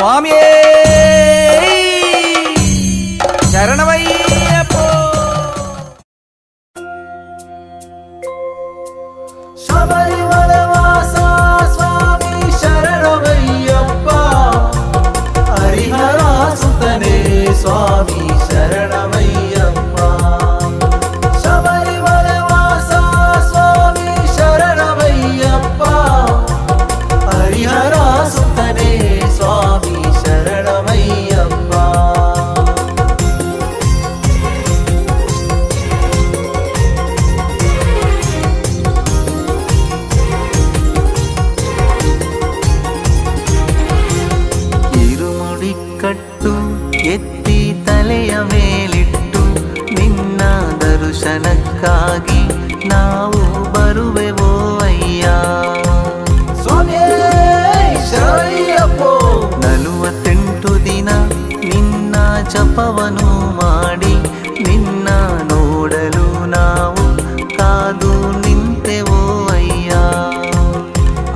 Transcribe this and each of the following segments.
ಸ್ವಾಮಿಯೇ ಶರಣಮಯ್ಯಪ್ಪೋ. ಶಬರಿಮಲೆ ವಾಸ ಸ್ವಾಮಿ ಶರಣಮಯ್ಯಪ್ಪ, ಹರಿಹರ ಸುತನೇ ಸ್ವಾಮಿ ಶರಣಮಯ್ಯಪ್ಪ. ಶಬರಿಮಲೆ ವಾಸ ಸ್ವಾಮಿ ಶರಣಮಯ್ಯಪ್ಪ, ಹರಿಹರ ಸುತನೇ ಸ್ವಾಮಿ ಶರಣಮಯ್ಯಪ್ಪ. ಕಟ್ಟು ಎತ್ತಿ ತಲೆಯ ಮೇಲಿಟ್ಟು ನಿನ್ನ ದರ್ಶನಕ್ಕಾಗಿ ನಾವು ಬರುವೆವೋ ಅಯ್ಯ. ಸ್ವಾಮಿಯೇ ಶರಣಯ್ಯಪ್ಪೋ. 48 ದಿನ ನಿನ್ನ ಜಪವನು ಮಾಡಿ ನಿನ್ನ ನೋಡಲು ನಾವು ಕಾದು ನಿಂತೆವೋ ಅಯ್ಯ.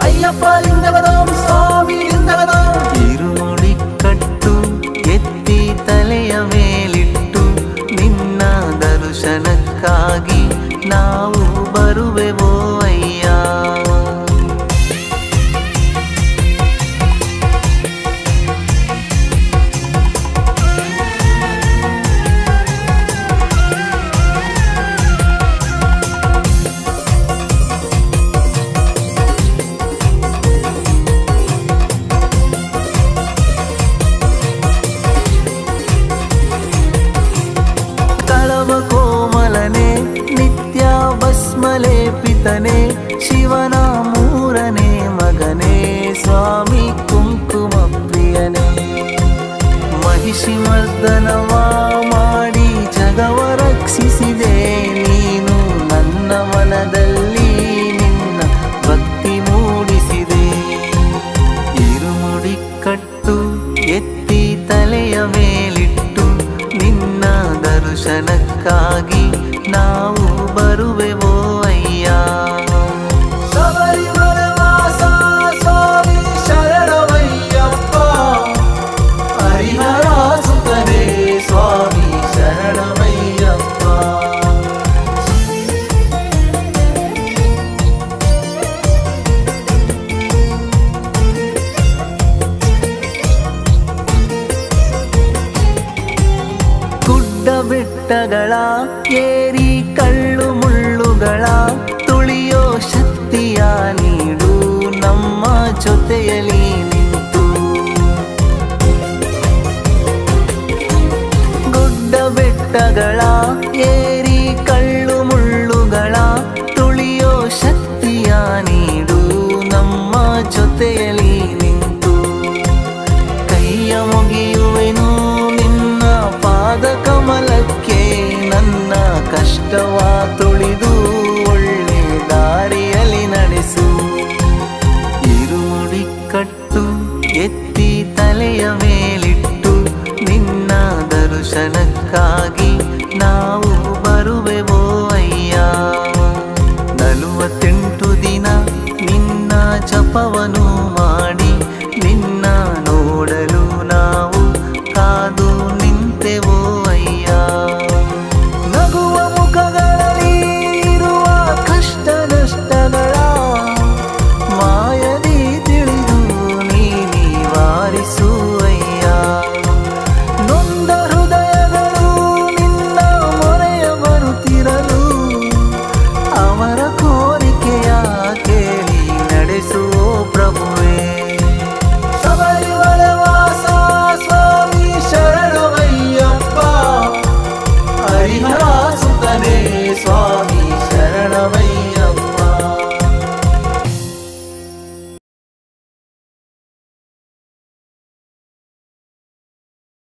ಅಯ್ಯಪ್ಪ ಲಿಂಗವದಂ ಸ್ವಾಮಿ ಲಿಂಗವದಂ. ಇರುಮುಡಿ ಕಟ್ಟು ಎತ್ತಿ ತಲೆಯ ಮೇಲಿಟ್ಟು ನಿನ್ನ ದರ್ಶನಕ್ಕಾಗಿ ನಾವು ಬರುವೆವೋ ಅಯ್ಯ. ಕೋಮಲನೆ ನಿತ್ಯ ಭಸ್ಮಲೇಪಿತನೆ ಶಿವನ ಮೂರನೇ ಮಗನೇ ಸ್ವಾಮಿ ಕುಂಕುಮ ಪ್ರಿಯನೇ. ಮಹಿಷಿ ಮರ್ದನವ ಮಾಡಿ ಜಗವ ರಕ್ಷಿಸಿದೆ ನೀನು, ನನ್ನ ಮನದಲ್ಲಿ ನಿನ್ನ ಭಕ್ತಿ ಮೂಡಿಸಿದೆ. ಇರುಮುಡಿ ಕಟ್ಟು ಎತ್ತಿ ತಲೆಯ ಮೇಲಿಟ್ಟು ನಿನ್ನ ದರ್ಶನಕ್ಕಾಗಿ ನಾವು ಬರುವೆವೋ ಅಯ್ಯ. ಶಬರಿಮಲೆ ವಾಸ ಸ್ವಾಮಿ ಶರಣಮಯ್ಯಪ್ಪ, ಹರಿಹರ ಸುತನೇ ಸ್ವಾಮಿ ಶರಣಮಯ್ಯಪ್ಪ. ಗುಡ್ಡ ಬೆಟ್ಟಗಳ ಏರಿ ಕಳ್ಳು